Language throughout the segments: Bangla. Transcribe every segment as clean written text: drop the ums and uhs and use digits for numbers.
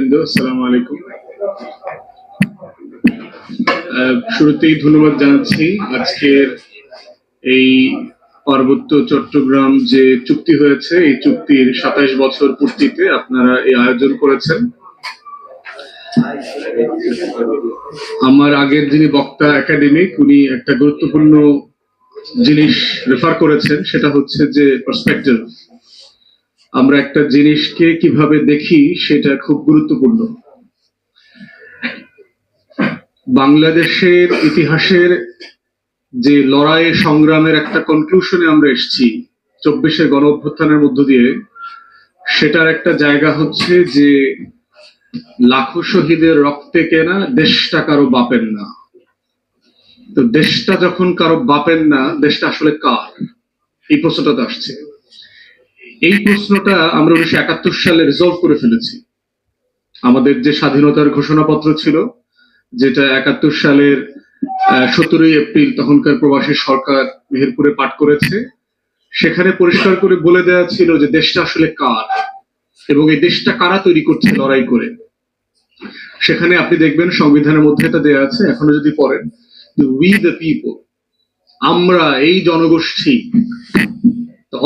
বৃন্দ, আসসালামু আলাইকুম। শুরুতেই ধন্যবাদ জানাচ্ছি আজকের এই পার্বত্য চট্টগ্রাম যে চুক্তি হয়েছে, এই চুক্তির ২৭ বছর পূর্তিতে আপনারা এই আয়োজন করেছেন। আমার আগের যিনি বক্তা একাডেমিক, উনি একটা গুরুত্বপূর্ণ জিনিস রেফার করেছেন, সেটা হচ্ছে যে পার্সপেক্টিভ। আমরা একটা জিনিসকে কিভাবে দেখি সেটা খুব গুরুত্বপূর্ণ। বাংলাদেশের ইতিহাসের যে লড়াই সংগ্রামের একটা কনক্লুশনে আমরা এসেছি ২৪শে গণ অভ্যুত্থানের মধ্য দিয়ে, সেটার একটা জায়গা হচ্ছে যে লাখো শহীদের রক্তে কেনা দেশটা কারো বাপের না। তো দেশটা যখন কারো বাপের না, দেশটা আসলে কার? এই প্রশ্নটা আসছে। এই প্রশ্নটা আমরা ১৯৭১ সালে রিজলভ করে ফেলেছি। আমাদের যে স্বাধীনতার ঘোষণাপত্র ছিল, যেটা ৭১ সালের ১৭ই এপ্রিল তখনকার প্রবাসী সরকার মেহেরপুরে পাঠ করেছে, সেখানে পরিষ্কার করে বলে দেওয়া ছিল যে দেশটা আসলে কার এবং এই দেশটা কারা তৈরি করছে লড়াই করে। সেখানে আপনি দেখবেন সংবিধানের মধ্যে এটা দেওয়া আছে, এখনো যদি পড়েন, উই দ্য পিপল, আমরা এই জনগোষ্ঠী।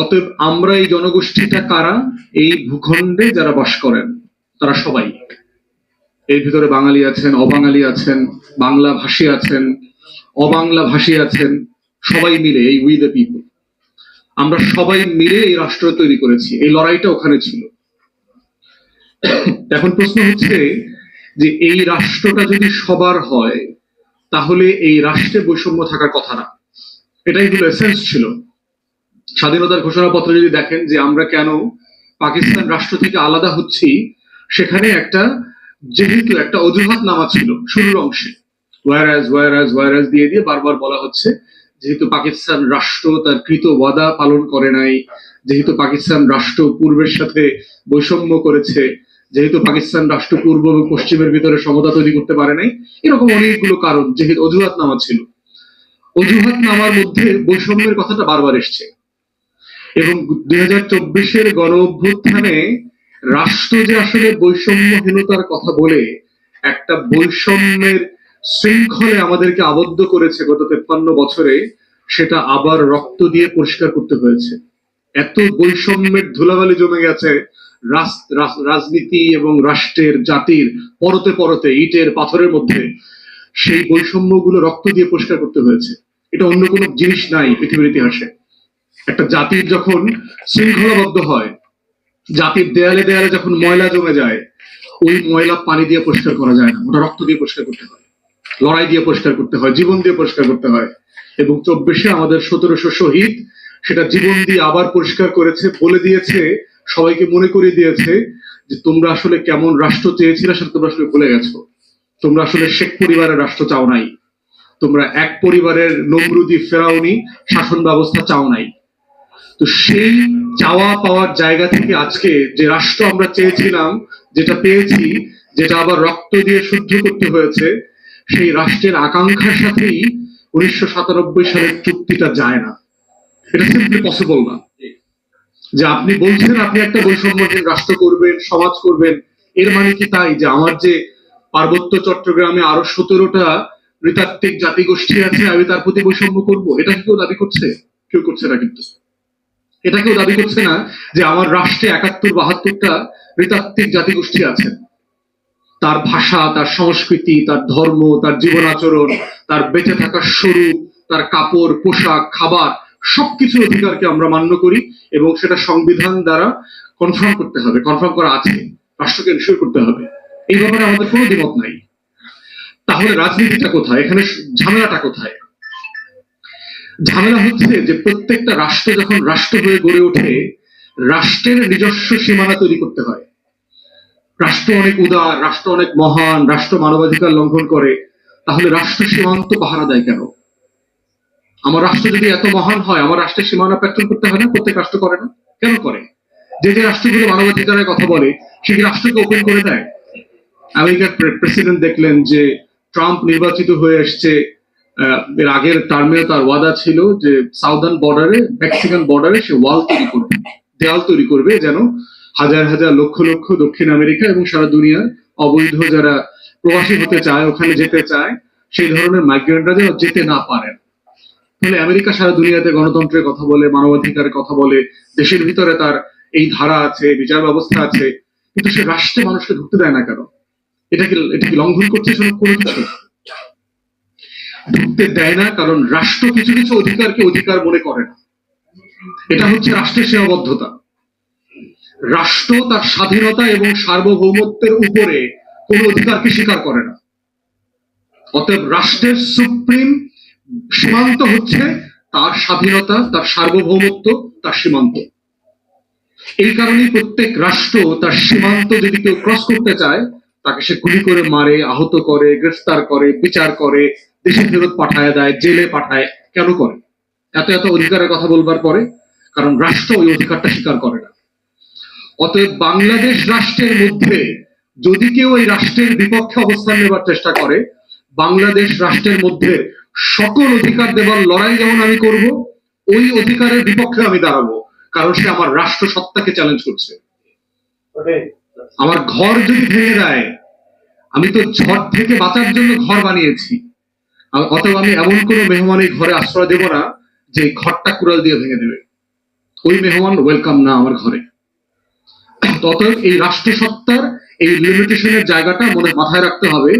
অতএব আমরা এই জনগোষ্ঠীটা কারা? এই ভূখণ্ডে যারা বাস করেন তারা সবাই। এর ভিতরে বাঙালি আছেন, অবাঙালি আছেন, বাংলা ভাষী আছেন, অবাংলা ভাষী আছেন, সবাই মিলে এই উই দ্য পিপল, আমরা সবাই মিলে এই রাষ্ট্র তৈরি করেছি। এই লড়াইটা ওখানে ছিল। এখন প্রশ্ন হচ্ছে যে এই রাষ্ট্রটা যদি সবার হয়, তাহলে এই রাষ্ট্রে বৈষম্য থাকার কথা না। এটাই হলো এসেন্স ছিল। স্বাধীনতার ঘোষণাপত্র যদি দেখেন যে আমরা কেন পাকিস্তান রাষ্ট্র থেকে আলাদা হচ্ছি, সেখানে যেহেতু একটা অজুহাত নামা ছিল শুরুর অংশে, ওয়ারাজ দিয়ে দিয়ে বারবার বলা হচ্ছে যেহেতু পাকিস্তান রাষ্ট্র তার কৃত ওয়াদা পালন করে নাই, যেহেতু পাকিস্তান রাষ্ট্র পূর্বের সাথে বৈষম্য করেছে, যেহেতু পাকিস্তান রাষ্ট্র পূর্ব এবং পশ্চিমের ভিতরে সমতা তৈরি করতে পারে নাই, এরকম অনেকগুলো কারণ যেহেতু অজুহাত নামা ছিল। অজুহাত নামার মধ্যে বৈষম্যের কথাটা বারবার এসছে এবং ২০২৪-এর গণ অভ্যুত্থানে রাষ্ট্র যে আসলে বৈষম্যহীনতার কথা বলে একটা বৈষম্যের শৃঙ্খলে আমাদেরকে আবদ্ধ করেছে গত ৫৩ বছরে, সেটা আবার রক্ত দিয়ে পরিষ্কার করতে হয়েছে। এত বৈষম্যের ধুলাবালি জমে গেছে রাজনীতি এবং রাষ্ট্রের জাতির পরতে পরতে, ইটের পাথরের মধ্যে। সেই বৈষম্যগুলো রক্ত দিয়ে পরিষ্কার করতে হয়েছে। এটা অন্য কোনো জিনিস নাই পৃথিবীর ইতিহাসে। একটা জাতির যখন শৃঙ্খলাবদ্ধ হয়, জাতির দেয়ালে দেয়ালে যখন ময়লা জমে যায়, ওই ময়লা পানি দিয়ে পরিষ্কার করা যায় না, ওটা রক্ত দিয়ে পরিষ্কার করতে হয়, লড়াই দিয়ে পরিষ্কার করতে হয়, জীবন দিয়ে পরিষ্কার করতে হয়। এবং ২৪-এ আমাদের ১৭০০ শহীদ সেটা জীবন দিয়ে আবার পরিষ্কার করেছে, বলে দিয়েছে, সবাইকে মনে করিয়ে দিয়েছে যে তোমরা আসলে কেমন রাষ্ট্র চেয়েছিলে সেটা তোমরা আসলে ভুলে গেছো। তোমরা আসলে শেখ পরিবারের রাষ্ট্র চাও নাই, তোমরা এক পরিবারের নমরুদি ফেরাউনি শাসন ব্যবস্থা চাও নাই। তো সেই চাওয়া পাওয়ার জায়গা থেকে আজকে যে রাষ্ট্র আমরা চেয়েছিলাম, যেটা পেয়েছি, যেটা আবার রক্ত দিয়ে শুদ্ধ করতে হয়েছে, সেই রাষ্ট্রের আকাঙ্ক্ষার সাথেই ১৯৯৭ সালের চুক্তিটা যায় না। এটা সিম্পলি পসিবল না। যে আপনি বলছেন আপনি একটা বৈষম্যহীন রাষ্ট্র করবেন, সমাজ করবেন, এর মানে কি তাই যে আমার যে পার্বত্য চট্টগ্রামে আরো ১৭টা নৃতাত্ত্বিক জাতিগোষ্ঠী আছে, আমি তার প্রতি বৈষম্য করব? এটা কি কেউ দাবি করছে? কেউ করছে না। কিন্তু এটা কেউ দাবি করছে না যে আমার রাষ্ট্রে ৭১-৭২টা নৃতাত্ত্বিক জাতিগোষ্ঠী আছে, তার ভাষা, তার সংস্কৃতি, তার ধর্ম, তার জীবন আচরণ, তার বেঁচে থাকার স্বরূপ, তার কাপড়, পোশাক, খাবার, সবকিছুর অধিকারকে আমরা মান্য করি এবং সেটা সংবিধান দ্বারা কনফার্ম করতে হবে, কনফার্ম করা আছে, রাষ্ট্রকে এনশিওর করতে হবে। এই ব্যাপারে আমাদের কোনো দ্বিমত নাই। তাহলে রাজনীতিটা কোথায়? এখানে ঝামেলাটা কোথায়? ঝামেলা হচ্ছে যে প্রত্যেকটা রাষ্ট্র যখন রাষ্ট্র হয়ে গড়ে ওঠে, রাষ্ট্রের নিজস্ব সীমানা তৈরি করতে হয়। রাষ্ট্র অনেক উদার, রাষ্ট্র অনেক মহান, রাষ্ট্র মানবাধিকার লঙ্ঘন করে, তাহলে রাষ্ট্র সীমান্ত পাহারা দেয় কেন? আমার রাষ্ট্র যদি এত মহান হয়, আমার রাষ্ট্রের সীমানা প্যাট্রোল করতে হয় না? প্রত্যেক রাষ্ট্র করে না? কেন করে? যে যে রাষ্ট্রগুলো মানবাধিকারের কথা বলে, সেই রাষ্ট্রকে ওপেন করে দেয়। আমেরিকার প্রেসিডেন্ট দেখলেন যে ট্রাম্প নির্বাচিত হয়ে এসছে, এর আগের টার্মেও তার ওয়াদা ছিল যে সাউদার্ন বর্ডারে, মেক্সিকান বর্ডারে সে ওয়াল তৈরি করবে, দেয়াল তৈরি করবে, যেন হাজার হাজার লক্ষ লক্ষ দক্ষিণ আমেরিকা এবং সারা দুনিয়ার অবৈধ যারা প্রবাসী হতে চায়, ওখানে যেতে চায়, সেই ধরনের মাইগ্রেন্টরা যেন যেতে না পারেন। তাহলে আমেরিকা সারা দুনিয়াতে গণতন্ত্রের কথা বলে, মানবাধিকারের কথা বলে, দেশের ভিতরে তার এই ধারা আছে, বিচার ব্যবস্থা আছে, কিন্তু সে রাষ্ট্রে মানুষকে ঢুকতে দেয় না কেন? এটা কি লঙ্ঘন করছে কোনো কিছু? ঢুকতে দেয় না কারণ রাষ্ট্র কিছু কিছু অধিকারকে অধিকার মনে করে না। এটা হচ্ছে রাষ্ট্রের সীমাবদ্ধতা। রাষ্ট্র তার স্বাধীনতা এবং সার্বভৌমত্বের উপরে কোন অধিকারকে স্বীকার করে না। অতএব রাষ্ট্রের সুপ্রিম সীমান্ত হচ্ছে তার স্বাধীনতা, তার সার্বভৌমত্ব, তার সীমান্ত। এই কারণেই প্রত্যেক রাষ্ট্র তার সীমান্ত যদি কেউ ক্রস করতে চায়, তাকে সে গুলি করে মারে, আহত করে, গ্রেফতার করে, বিচার করে, দেশে ফেরত পাঠায় দেয়, জেলে পাঠায়। কেন করে? এত এত অধিকারের কথা বলবার পরে, কারণ রাষ্ট্র ওই অধিকারটা স্বীকার করে না। অতএব বাংলাদেশ রাষ্ট্রের মধ্যে যদি কেউ এই রাষ্ট্রের বিপক্ষে অবস্থান নেবার চেষ্টা করে, বাংলাদেশ রাষ্ট্রের মধ্যে সকল অধিকার দেবার লড়াই যেমন আমি করব, ওই অধিকারের বিপক্ষে আমি দাঁড়াবো, কারণ সে আমার রাষ্ট্র সত্তাকে চ্যালেঞ্জ করছে। আমার ঘর যদি ভেঙে দেয়, আমি তো ঝড় থেকে বাঁচার জন্য ঘর বানিয়েছি, অতএব আমি এমন কোনো মেহমানের ঘরে আশ্রয় দেব না যে ঘরটা কুড়াল দিয়ে ভেঙে দেবে। ওই মেহমান ওয়েলকাম না আমার ঘরে। অতএব এই রাষ্ট্রসত্তার এই লিমিটেশনের জায়গাটা মাথায় রাখতে হবে,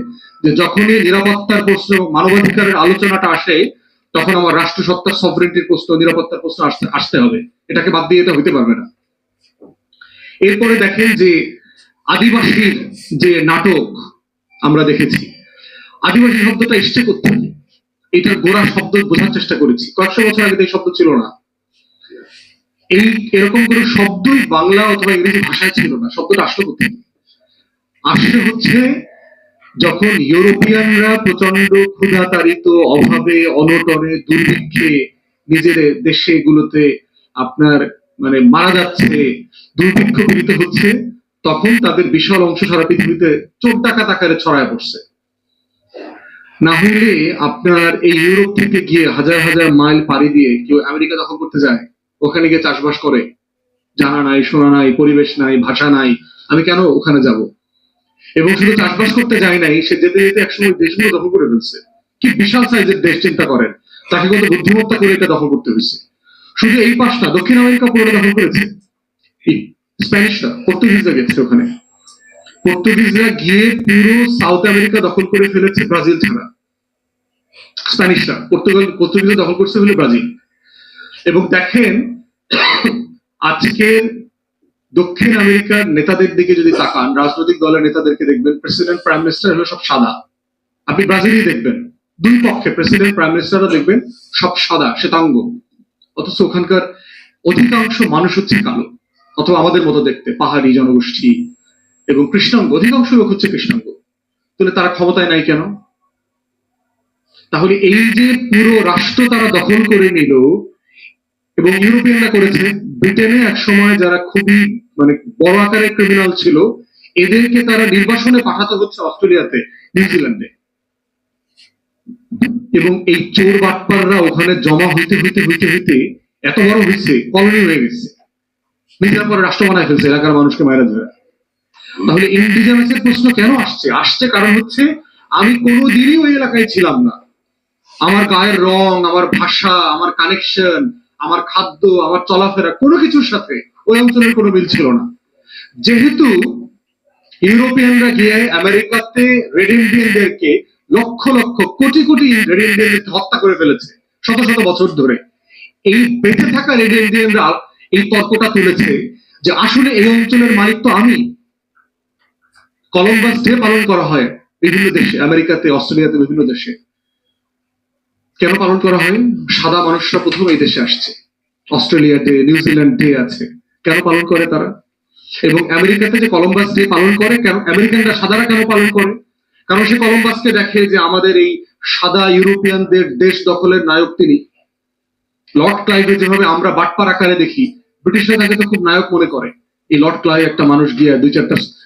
যে যখনই নিরাপত্তার প্রশ্ন এবং মানবাধিকারের আলোচনাটা আসে, তখন আমার রাষ্ট্রসত্তার সভরেন্টির প্রশ্ন, নিরাপত্তার প্রশ্ন আসতে হবে। এটাকে বাদ দিয়ে এটা হইতে পারবে না। এরপরে দেখেন যে আদিবাসীর যে নাটক আমরা দেখেছি, আদিবাসী শব্দটা এসছে কোথায়? এটার গোড়া শব্দ বোঝার চেষ্টা করেছি। কয়েকশো বছর আগে এই শব্দ ছিল না। এরকম কোন শব্দই বাংলা অথবা ইংরেজি ভাষায় ছিল না। শব্দটা আসলো কোথায়? আসলে হচ্ছে যখন ইউরোপিয়ানরা প্রচন্ড ক্ষুধাতাড়িত, অভাবে, অনটনে, দুর্ভিক্ষে নিজের দেশে গুলোতে আপনার মারা যাচ্ছে, দুর্ভিক্ষ পীড়িত হচ্ছে, তখন তাদের বিশাল অংশ সারা পৃথিবীতে চোর ডাকাত আকারে ছড়ায় পড়ছে। না হইলে আপনার এই ইউরোপ থেকে গিয়ে হাজার হাজার মাইল পাড়ি দিয়ে কেউ আমেরিকা দখল করতে যায়, ওখানে গিয়ে চাষবাস করে, জানা নাই, শোনা নাই, পরিবেশ নাই, ভাষা নাই, আমি কেন ওখানে যাব? এবং শুধু চাষবাস করতে যায় নাই, সে যেতে যেতে একসময় দেশগুলো দখল করে ফেলছে। কি বিশাল সাইজের দেশ চিন্তা করেন, তাকে কত বুদ্ধিমত্তা করে এটা দখল করতে হয়েছে। শুধু এই পাশটা দক্ষিণ আমেরিকা পুরোটা দখল করেছে স্প্যানিশরা, পর্তুগিজরা গেছে ওখানে। পর্তুগিজরা গিয়ে পুরো সাউথ আমেরিকা দখল করে ফেলেছে ব্রাজিল ছাড়া। স্প্যানিশরা পর্তুগিজরা দখল করছে হলো ব্রাজিল। এবং দেখেন আজকে দক্ষিণ আমেরিকার নেতাদের দিকে যদি তাকান, রাজনৈতিক দলের নেতাদেরকে দেখবেন, প্রেসিডেন্ট প্রাইম মিনিস্টার হলো সব সাদা। আপনি ব্রাজিলই দেখবেন, দুই পক্ষে প্রেসিডেন্ট প্রাইম মিনিস্টাররা দেখবেন সব সাদা, শ্বেতাঙ্গ। অথচ ওখানকার অধিকাংশ মানুষ হচ্ছে কালো, অথবা আমাদের মতো দেখতে, পাহাড়ি জনগোষ্ঠী এবং কৃষ্ণাঙ্গ। অধিকাংশ লোক হচ্ছে কৃষ্ণাঙ্গ। তাহলে তারা ক্ষমতায় নাই কেন? তাহলে এই যে পুরো রাষ্ট্র তারা দখল করে নিল, এবং ইউরোপিয়ানরা করেছে। ব্রিটেনে এক সময় যারা খুবই বড় আকারের ক্রিমিনাল ছিল, এদেরকে তারা নির্বাসনে পাঠাতে হচ্ছে অস্ট্রেলিয়াতে, নিউজিল্যান্ডে। এবং এই চোর বাটপাররা ওখানে জমা হইতে হইতে হইতে হইতে এত বড় হয়েছে, কলোনি হয়ে গেছে, নিজের পরে রাষ্ট্র বানায় ফেলছে এলাকার মানুষকে মারা ধরে। তাহলে ইন্ডিজেনাসের প্রশ্ন কেন আসছে কারণ হচ্ছে আমি কোনোদিনই ওই এলাকায় ছিলাম না। আমার গায়ের রং, আমার ভাষা, আমার কানেকশন, আমার খাদ্য, আমার চলাফেরা, কোনো কিছুর সাথে ওই অঞ্চলের কোনো মিল ছিল না। যেহেতু ইউরোপিয়ানরা গিয়ে আমেরিকাতে রেড ইন্ডিয়ানদেরকে লক্ষ লক্ষ কোটি কোটি রেড ইন্ডিয়ানদেরকে হত্যা করে ফেলেছে শত শত বছর ধরে, এই বেঁচে থাকা রেড ইন্ডিয়ানরা এই তর্কটা তুলেছে যে আসলে এই অঞ্চলের মালিক তো আমি। কলম্বাস ডে পালন করা হয় বিভিন্ন দেশে, আমেরিকাতে, অস্ট্রেলিয়াতে, বিভিন্ন দেশে। কেন পালন করা হয়? সাদা মানুষরা প্রথম এই দেশে আসছে। অস্ট্রেলিয়াতে নিউজিল্যান্ড ডে আছে, কেন পালন করে তারা? এবং আমেরিকাতে যে কলম্বাস ডে পালন করে, কেন আমেরিকানরা সাদারা কেন পালন করে? কারণ সে কলম্বাসকে দেখে যে আমাদের এই সাদা ইউরোপিয়ানদের দেশ দখলের নায়ক তিনি। লর্ড ক্লাইভে যেভাবে আমরা বাটপার আকারে দেখি, ব্রিটিশরা তাকে তো খুব নায়ক মনে করে। এই লর্ড ক্লাইভ একটা মানুষ গিয়ে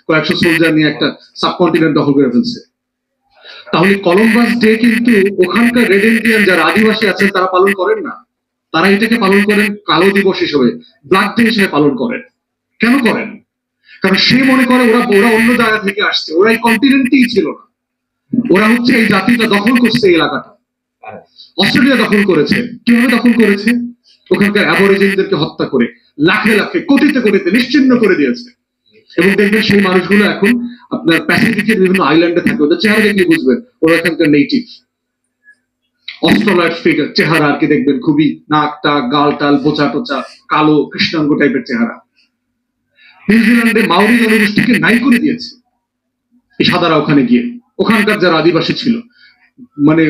কয়েকশো সোলজার নিয়ে একটা সাবকন্টিনেন্ট দখল করে ফেলছে। তাহলে কলম্বাস ডে কিন্তু ওখানকার রেড ইন্ডিয়ান যারা আদিবাসী আছেন তারা পালন করেন না। তারা এটাকে পালন করেন কালো দিবস হিসেবে, ব্ল্যাক ডে হিসেবে পালন করেন। কেন করেন? কারণ সে মনে করে ওরা ওরা অন্য জায়গা থেকে আসছে, ওরা এই কন্টিনেন্টেই ছিল না, ওরা হচ্ছে এই জাতিটা দখল করছে এই এলাকাটা। অস্ট্রেলিয়া দখল করেছে, কিভাবে দখল করেছে? ওখানকার অ্যাবরিজিনদেরকে হত্যা করে লাখে লাখে কোটিতে কোটিতে নিশ্চিহ্ন করে দিয়েছে। এবং দেখবেন সেই মানুষগুলো এখন আপনার প্যাসিফিকের বিভিন্ন আইল্যান্ডে থাকে, ওদের চেহারা দেখলে বুঝবেন ওরা এখানকার নেটিভ। অস্ট্রেলিয়ার ফিগার চেহারা আর কি দেখবেন, খুবই নাক টাক গাল টাল বোচা টোচা কালো কৃষ্ণাঙ্গ টাইপের চেহারা। নিউজিল্যান্ডে মাউরি জনগোষ্ঠীকে নাই করে দিয়েছে এই সাদারা ওখানে গিয়ে, ওখানকার যারা আদিবাসী ছিল মানে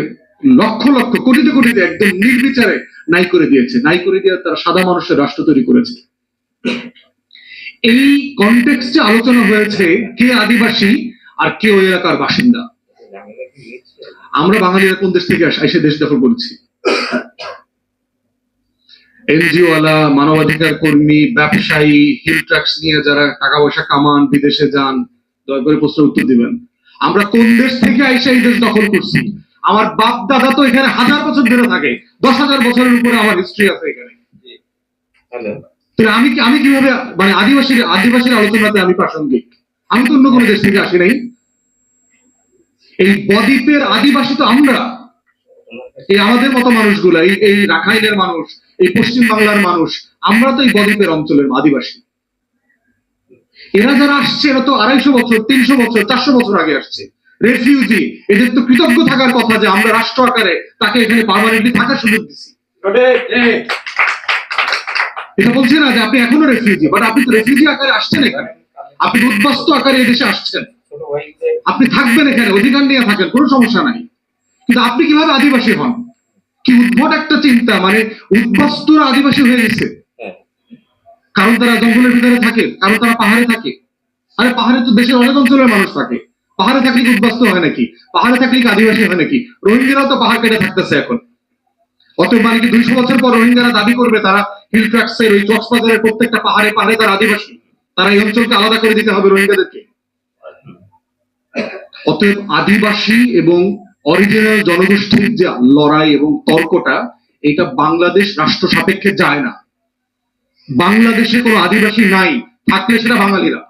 লক্ষ লক্ষ কোটিতে কোটিতে একদম নির্বিচারে নাই করে দিয়েছে, নাই করে দিয়ে তারা সাদা মানুষের রাষ্ট্র তৈরি করেছে। এই কনটেক্সটে আলোচনা হয়েছে কে আদিবাসী আর কে ওই এলাকার বাসিন্দা। আমরা বাঙালিরা কোন দেশ থেকে এসে দেশ দখল করেছি? এনজিও ওয়ালা, মানবাধিকার কর্মী, ব্যবসায়ী, হিল ট্রাক্স নিয়ে যারা টাকা পয়সা কামান, বিদেশে যান, দয়া করে প্রশ্নের উত্তর দিবেন। আমরা কোন দেশ থেকে এসে এই দেশ দখল করছি? আমার বাপ দাদা তো এখানে 1000 বছর ধরে থাকে, 10,000 বছরের উপরে আমার হিস্ট্রি আছে এখানে। আমি কিভাবে মানে আদিবাসীর আলোচনাতে আমি প্রাসঙ্গিক? আমি তো অন্য কোনো দেশ থেকে আসি নাই। এই বদ্বীপের আদিবাসী তো আমরা, এই আমাদের মতো মানুষগুলা, এই রাখাইনের মানুষ, এই পশ্চিম বাংলার মানুষ, আমরা তো এই বদ্বীপের অঞ্চলের আদিবাসী। এরা যারা আসছে এরা তো 250 বছর, 300 বছর, 400 বছর আগে আসছে। রেফিউজি, এদের তো কৃতজ্ঞ থাকার কথা যে আমরা রাষ্ট্র আকারে তাকে এখানে পার্মানেন্টলি থাকার সুযোগ দিচ্ছি। এটা বলছে না যে আপনি এখনো রেফিউজি, বাট আপনি তো রেফিউজি আকারে আসছেন এখানে, আপনি উদ্বাস্তু আকারে এই দেশে আসছেন, আপনি থাকবেন এখানে, অধিকার নিয়ে থাকেন, কোনো সমস্যা নাই। কিন্তু আপনি কিভাবে আদিবাসী হন? কি উদ্ভট একটা চিন্তা, মানে উদ্বাস্তুরা আদিবাসী হয়ে গেছে কারণ তারা জঙ্গলের ভিতরে থাকে, কারণ তারা পাহাড়ে থাকে। আরে পাহাড়ে তো দেশের অনেক অঞ্চলের মানুষ থাকে, পাহাড়ে থাকলে কি উদ্বাস্তু হয় নাকি? পাহাড়ে থাকলে কি আদিবাসী হয় নাকি? রোহিঙ্গারাও তো পাহাড় কেটে থাকতেছে এখন। অতএব মানে কি 200 বছর পর রোহিঙ্গারা দাবি করবে তারা হিল ট্রাক্সের ওই কক্সবাজারের প্রত্যেকটা পাহাড়ে পাহাড়ে তারা আদিবাসী, তারা এই অঞ্চলকে আলাদা করে দিতে হবে রোহিঙ্গাদেরকে? অতএব আদিবাসী এবং অরিজিনাল জনগোষ্ঠীর যে লড়াই এবং তর্কটা, এটা বাংলাদেশ রাষ্ট্র সাপেক্ষে যায় না। বাংলাদেশে কোনো আদিবাসী নাই, থাকলে সেটা বাঙালিরা।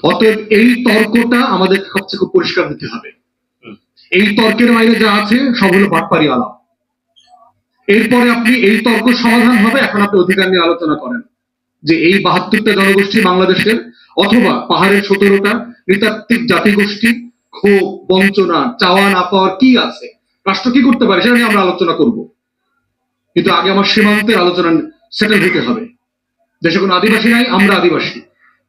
অতএব এই তর্কটা আমাদের সবচেয়ে খুব পরিষ্কার দিতে হবে। এই তর্কের বাইরে যা আছে সব হলো বাটপারি আলাপ। এরপরে আপনি এই তর্ক সমাধান হবে, এখন আপনি অধিকার নিয়ে আলোচনা করেন যে এই 72টা জনগোষ্ঠী বাংলাদেশের, অথবা পাহাড়ের 17টা নৃতাত্ত্বিক জাতিগোষ্ঠী, ক্ষোভ, বঞ্চনা, চাওয়া না পাওয়ার কি আছে, রাষ্ট্র কি করতে পারে সেটা নিয়ে আমরা আলোচনা করব। কিন্তু আগে আমার সীমান্তের আলোচনা সেটেল হতে হবে। দেশে কোনো আদিবাসী নাই, আমরা আদিবাসী।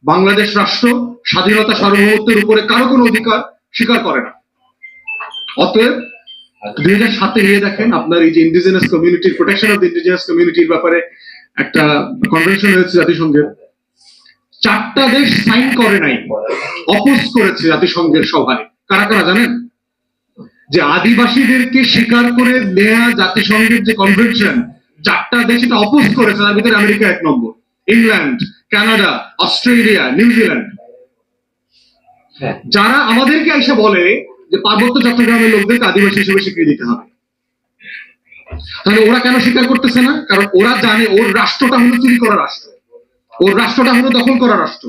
বাংলাদেশ রাষ্ট্র স্বাধীনতা সার্বভৌমত্বের উপরে কারো কোনো অধিকার স্বীকার করে না। অতএব 2007 নিয়ে দেখেন আপনার এই যে indigenous community, protection of indigenous কমিউনিটির ব্যাপারে একটা কনভেনশন হয়েছে জাতিসংঘের, 4টা দেশ সাইন করে নাই, অপোজ করেছে জাতিসংঘের সভায়। কারা কারা জানেন? যে আদিবাসীদেরকে স্বীকার করে নেয়া জাতিসংঘের যে কনভেনশন, 4টা দেশ এটা অপোজ করেছে। তার ভিতরে আমেরিকা 1 নম্বর, ইংল্যান্ড, কানাডা, অস্ট্রেলিয়া, নিউজিল্যান্ড। যারা আমাদেরকে এসে বলে যে পার্বত্য চট্টগ্রামের লোকদেরকে আদিবাসী হিসেবে স্বীকৃতি দিতে হবে, তাহলে ওরা কেন স্বীকার করতেছে না? কারণ ওরা জানে ওর রাষ্ট্রটা হলো চুরি করা রাষ্ট্র, ওর রাষ্ট্রটা হলো দখল করা রাষ্ট্র,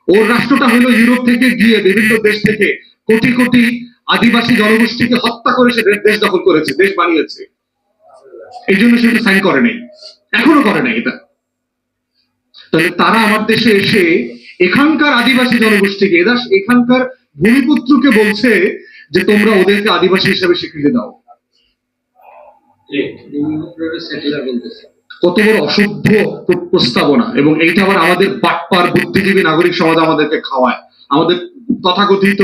ওর রাষ্ট্রটা হলো ইউরোপ থেকে গিয়ে বিভিন্ন দেশ থেকে কোটি কোটি আদিবাসী জনগোষ্ঠীকে হত্যা করে সে দেশ দখল করেছে, দেশ বানিয়েছে। এই জন্য সে সাইন করে নাই, এখনো করে নাই এটা। তাহলে তারা আমার দেশে এসে এখানকার আদিবাসী জনগোষ্ঠীকে, এখানকার ভূমিপুত্রকে বলছে যে তোমরা ওদেরকে আদিবাসী হিসেবে স্বীকৃতি দাও। কত বড় অসভ্য প্রস্তাবনা! এবং এইটা আবার আমাদের বাটপার বুদ্ধিজীবী নাগরিক সমাজ আমাদেরকে খাওয়ায়, আমাদের তথাকথিত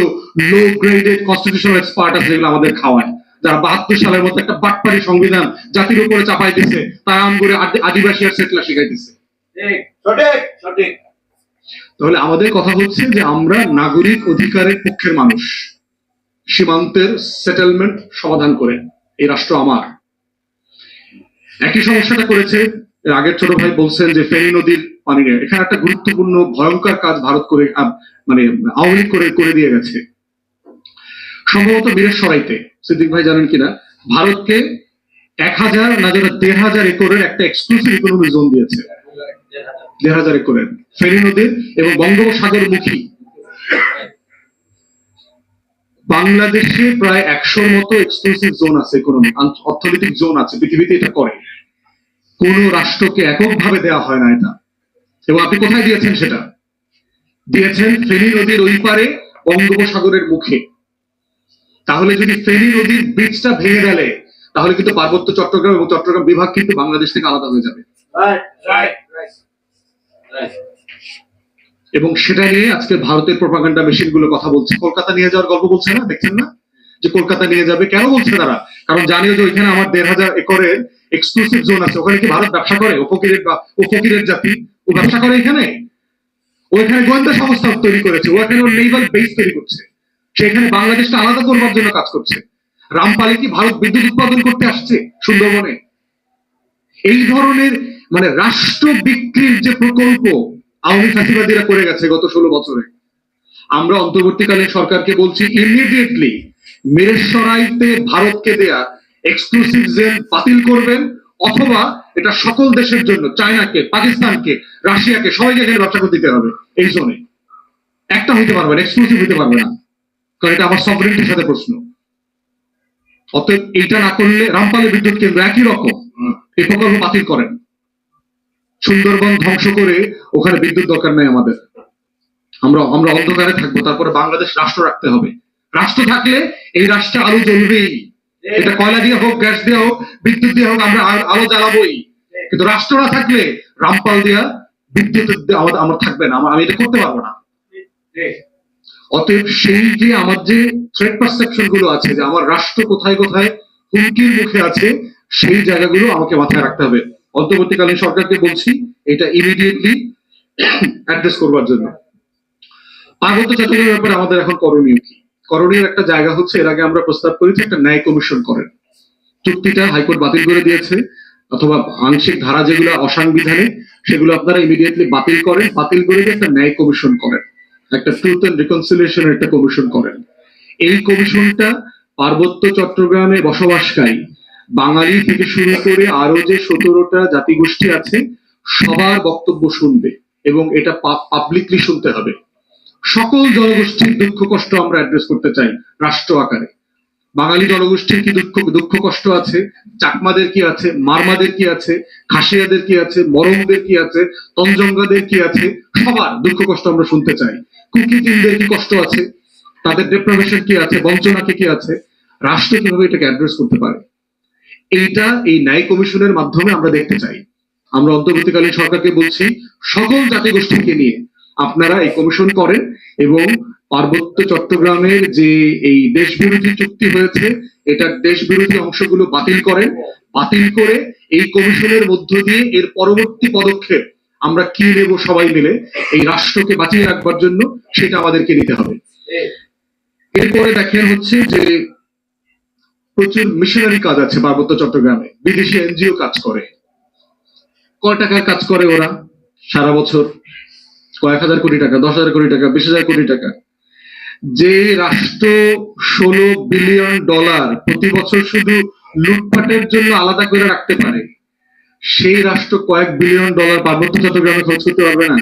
লো গ্রেডেড কনস্টিটিউশনাল এক্সপার্ট আছে যেগুলো আমাদের খাওয়ায়, যারা 72 সালের মতো একটা বাটপারি সংবিধান জাতির উপরে চাপাই দিচ্ছে, তারা করে আদিবাসী আর সেটলার শিখাই দিচ্ছে। তাহলে আমাদের কথা হচ্ছে যে আমরা নাগরিক অধিকারের পক্ষের মানুষ। সীমান্তের সেটেলমেন্ট সমাধান করে এই রাষ্ট্র আমার। একই সমস্যাটা করেছে আগের ছোট ভাই বলছেন যে ফেনী নদীর পানি নিয়ে, এখানে একটা গুরুত্বপূর্ণ ভয়ঙ্কর কাজ ভারত করে, মানে আওয়ামী লীগ করে দিয়ে গেছে। সম্ভবত বীরেশ্বরাইতে, সিদ্দিক ভাই জানেন কিনা, ভারতকে 1000 না 1500 একরের একটা এক্সক্লুসিভ ইকোনমিক জোন দিয়েছে। 1,500 একরের ফেনী নদীর এবং বঙ্গোপসাগরমুখী। বাংলাদেশে প্রায় 100-র মতো এক্সক্লুসিভ জোন আছে, ইকোনমিক অর্থনৈতিক জোন আছে, পৃথিবীতে এটা করে। কোন রাষ্ট্রকে এককভাবে দেওয়া হয় না এটা। এবং আপনি কোথায় দিয়েছেন? সেটা দিয়েছেন ফেনী নদীর ওই পারে বঙ্গোপসাগরের মুখে। তাহলে যদি ফেনী নদীর ব্রিজটা ভেঙে গেলে তাহলে কিন্তু পার্বত্য চট্টগ্রাম এবং চট্টগ্রাম বিভাগ কিন্তু বাংলাদেশ থেকে আলাদা হয়ে যাবে। এবং সেটা নিয়ে আজকে ভারতের প্রোপাগান্ডা মেশিন গুলো কথা বলছে, কলকাতা নিয়ে যাওয়ার গল্প বলছে না, দেখছেন না যে কলকাতা নিয়ে যাবে। কেন বলছে তারা? কারণ জানিও যে ওইখানে আমার 1,500 একরের এক্সক্লুসিভ জোন আছে। ওখানে কি ভারত ব্যবসা করে? ও ফকিরের জাতি, ও ব্যবসা করে এখানে? ওইখানে গোয়েন্দা সংস্থা তৈরি করেছে, ওখানে ওর নেভাল বেস তৈরি করছে, সেখানে বাংলাদেশটা আলাদা করবার জন্য কাজ করছে। রামপালে কি ভারত বিদ্যুৎ উৎপাদন করতে আসছে সুন্দরবনে? এই ধরনের মানে রাষ্ট্র বিক্রির যে প্রকল্প আওয়ামী ফ্যাসিবাদীরা করে গেছে গত 16 বছরে, আমরা অন্তর্বর্তীকালীন সরকারকে বলছি ইমিডিয়েটলি মিরেশ্বরাইতে ভারতকে দেয়া এক্সক্লুসিভ জোন বাতিল করবেন, অথবা এটা সকল দেশের জন্য, চায়নাকে, পাকিস্তানকে, রাশিয়াকে, সবাইকে এখানে ব্যবসা করতে দিতে হবে। এই জোনে একটা হইতে পারবে না, এক্সক্লুসিভ হইতে পারবে না, কারণ এটা আমার সভরেন্টির সাথে প্রশ্ন। অতএব এইটা না করলে রামপালে বিদ্যুৎ কেন্দ্র একই রকম, এই প্রকল্প বাতিল করেন। সুন্দরবন ধ্বংস করে ওখানে বিদ্যুৎ দরকার নেই আমাদের। আমরা অন্ধকারে থাকবো, তারপরে বাংলাদেশ রাষ্ট্র রাখতে হবে। রাষ্ট্র থাকলে এই রাষ্ট্রে আলো জ্বলবেই, এটা কয়লা দিয়ে হোক, গ্যাস দিয়ে হোক, বিদ্যুৎ দিয়ে হোক, আমরা আলো জ্বালাবোই। কিন্তু রাষ্ট্র না থাকলে রামপাল দিয়া বিদ্যুৎ আমার থাকবে না, আমি এটা করতে পারবো না। অতএব সেই যে আমার যে থ্রেট পারসেপশন গুলো আছে, যে আমার রাষ্ট্র কোথায় কোথায় হুমকির মুখে আছে, সেই জায়গাগুলো আমাকে মাথায় রাখতে হবে। অন্তর্বর্তীকালীন সরকারকে বলছি এটা ইমিডিয়েটলি অ্যাড্রেস করবার জন্য। পার্বত্য চট্টগ্রামের ব্যাপারে আমাদের এখন করণীয় কি? করণীয় একটা জায়গা হচ্ছে, এর আগে আমরা প্রস্তাব করেছি একটা ন্যায় কমিশন করেন। চুক্তিটা হাইকোর্ট বাতিল করে দিয়েছে, অথবা আংশিক ধারা যেগুলো অসাংবিধানিক সেগুলো আপনারা ইমিডিয়েটলি বাতিল করেন, বাতিল করে দিয়ে একটা ন্যায় কমিশন করেন, একটা ট্রুথ এন্ড রিকনসিলিয়েশনের একটা কমিশন করেন। এই কমিশনটা পার্বত্য চট্টগ্রামে বসবাসকারী বাঙালি থেকে শুরু করে আরো যে 17টা জাতিগোষ্ঠী আছে সবার বক্তব্য শুনবে, এবং এটা পাবলিকলি শুনতে হবে। সকল জনগোষ্ঠীর দুঃখ কষ্ট আমরা অ্যাড্রেস করতে চাই রাষ্ট্র আকারে। বাঙালি জনগোষ্ঠীর কি দুঃখ কষ্ট আছে, চাকমাদের কি আছে, মারমাদের কি আছে, খাসিয়াদের কি আছে, মরমদের কি আছে, তঞ্জঙ্গাদের কি আছে, সবার দুঃখ কষ্ট আমরা শুনতে চাই। কুকিতিনদের কি কষ্ট আছে, তাদের ডেপ্রাভেশন কি আছে, বঞ্চনাকে কি আছে, রাষ্ট্র কিভাবে এটাকে অ্যাড্রেস করতে পারে, এইটা এই ন্যায় কমিশনের মাধ্যমে আমরা দেখতে চাই। আমরা অন্তর্বর্তীকালীন সরকারকে বলছি সকল জাতিগোষ্ঠীকে নিয়ে আপনারা এই কমিশন করেন, এবং পার্বত্য চট্টগ্রামের যে এই দেশ বিরোধী চুক্তি হয়েছে এটার দেশ বিরোধী অংশগুলো বাতিল করেন। বাতিল করে এই কমিশনের মধ্য দিয়ে এর পরবর্তী পদক্ষেপ আমরা কি নেব সবাই মিলে এই রাষ্ট্রকে বাঁচিয়ে রাখবার জন্য, সেটা আমাদেরকে নিতে হবে। এরপরে দেখেন হচ্ছে যে প্রচুর মিশনারি কাজ আছে পার্বত্য চট্টগ্রামে, বিদেশি এনজিও কাজ করে। কয় টাকার কাজ করে ওরা সারা বছর? কয়েক হাজার কোটি টাকা, 10,000 কোটি টাকা, 20,000 কোটি টাকা। যে রাষ্ট্র $16 বিলিয়ন প্রতি বছর শুধু লুটপাটের জন্য আলাদা করে রাখতে পারে, সেই রাষ্ট্র কয়েক বিলিয়ন ডলার পার্বত্য চট্টগ্রামে খরচ করতে পারবে না?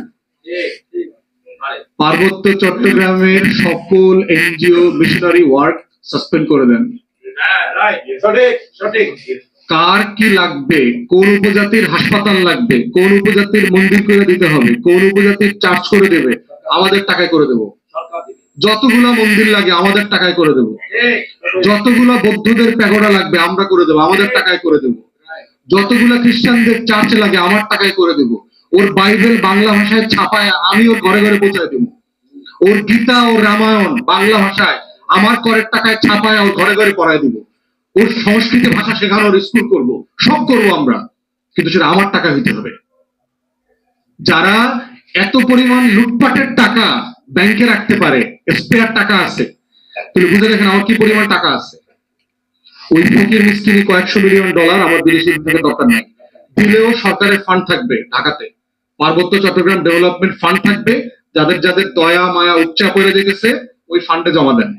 পার্বত্য চট্টগ্রামের সকল এনজিও মিশনারি ওয়ার্ক সাসপেন্ড করে দেন। কার কি লাগবে, কোন উপজাতির হাসপাতাল লাগবে, কোন উপজাতির মন্দির করে দিতে হবে, কোন উপজাতির চার্চ করে দেবে, আমাদের টাকায় করে দেব। যতগুলা মন্দির লাগে আমাদের টাকায় করে দেব। যতগুলা বৌদ্ধদের প্যাগোডা লাগবে আমরা করে দেবো, আমাদের টাকায় করে দেব। যতগুলা খ্রিস্টানদের চার্চ লাগে আমার টাকায় করে দেব। ওর বাইবেল বাংলা ভাষায় ছাপায় আমি ওর ঘরে ঘরে পৌঁছায় দেবো। ওর গীতা ও রামায়ণ বাংলা ভাষায় আমার করের টাকায় ছাপায় ওর ঘরে ঘরে পড়ায় দিব। ওর সংস্কৃত ভাষা শেখানোর স্কুল করব, সব করবো আমরা, কিন্তু সেটা আমার টাকা হইতে হবে। যারা এত পরিমাণ লুটপাটের টাকা ব্যাংকে রাখতে পারে, স্পেয়ার টাকা আছে, তাহলে বুঝে দেখেন আমার কি পরিমাণ টাকা আছে। ওই ফকির মিসকিনি কয়েকশো মিলিয়ন ডলার আমার বিদেশি থেকে দরকার নাই, দিলেও সরকারের ফান্ড থাকবে ঢাকাতে, পার্বত্য চট্টগ্রাম ডেভেলপমেন্ট ফান্ড থাকবে। যাদের যাদের দয়া মায়া উচ্চা করে দেখেছে ওই ফান্ডে জমা দেন,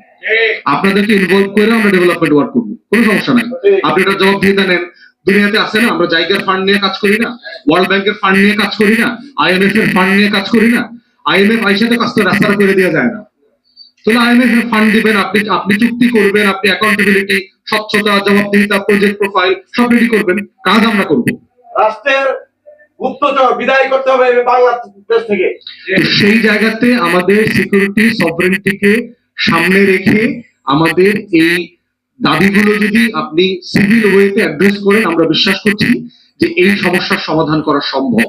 আপনাদেরকে ইনভলভ করে আমরা ডেভেলপমেন্ট ওয়ার্ক করবো, কোনো সমস্যা নাই। আপনি এটা জবাব দিয়ে দেন দুনিয়াতে আছে না, আমরা জায়গার ফান্ড নিয়ে কাজ করি না, ওয়ার্ল্ড ব্যাংকের ফান্ড নিয়ে কাজ করি না, আইএমএফ এর ফান্ড নিয়ে কাজ করি না। আইএমএফ আইসাতে কাজ তো রাস্তাটা করে দেওয়া যায় না। তাহলে আইএমএফ এর ফান্ড দিবেন, আপনি চুক্তি করবেন, আপনি অ্যাকাউন্টেবিলিটি, স্বচ্ছতা, জবাবদিহিতা, প্রজেক্ট প্রোফাইল সব রেডি করবেন, কাজ আমরা করব। রাষ্ট্রের গুপ্তচর বিদায় করতে হবে বাংলাদেশ থেকে। সেই জায়গাতে আমাদের সিকিউরিটি সভরেন্টিকে সামনে রেখে আমাদের এই দাবিগুলো যদি আপনি সিভিল ওয়েতে অ্যাড্রেস করেন, আমরা বিশ্বাস করছি যে এই সমস্যার সমাধান করা সম্ভব।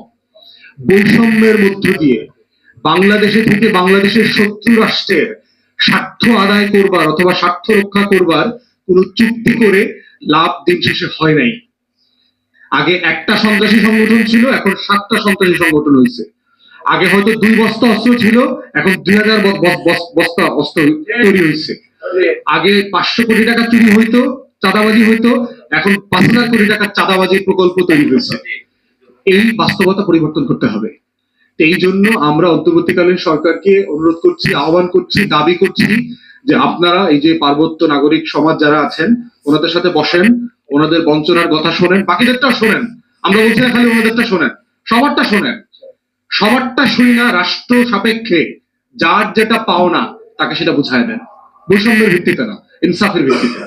বৈষম্যের মধ্য দিয়ে বাংলাদেশে থেকে বাংলাদেশের শত্রু রাষ্ট্রের স্বার্থ আদায় করবার অথবা স্বার্থ রক্ষা করবার কোন চুক্তি করে লাভ দিন শেষে হয় নাই। আগে একটা সন্ত্রাসী সংগঠন ছিল, এখন 7টা সন্ত্রাসী সংগঠন হয়েছে। আগে হয়তো 2 বস্তা অস্ত্র ছিল, এখন 2000 বস্তা অস্ত্র তৈরি হয়েছে। আগে 500 কোটি টাকা চুরি হইতো, চাঁদাবাজি হইতো, এখন 5000 কোটি টাকার চাঁদাবাজির প্রকল্প তৈরি হয়েছে। এই বাস্তবতা পরিবর্তন করতে হবে। এই জন্য আমরা অন্তর্বর্তীকালীন সরকারকে অনুরোধ করছি, আহ্বান করছি, দাবি করছি যে আপনারা এই যে পার্বত্য নাগরিক সমাজ যারা আছেন ওনাদের সাথে বসেন, ওনাদের বঞ্চনার কথা শোনেন, বাকিদেরটা শোনেন। আমরা বলছি না খালি ওনাদেরটা শোনেন, সবারটা শোনেন। সবারটা শুনি না, রাষ্ট্র সাপেক্ষে যার যেটা পাওনা তাকে সেটা বুঝায় দেন, বৈষম্যের ভিত্তিতে না, ইনসাফের ভিত্তিতে।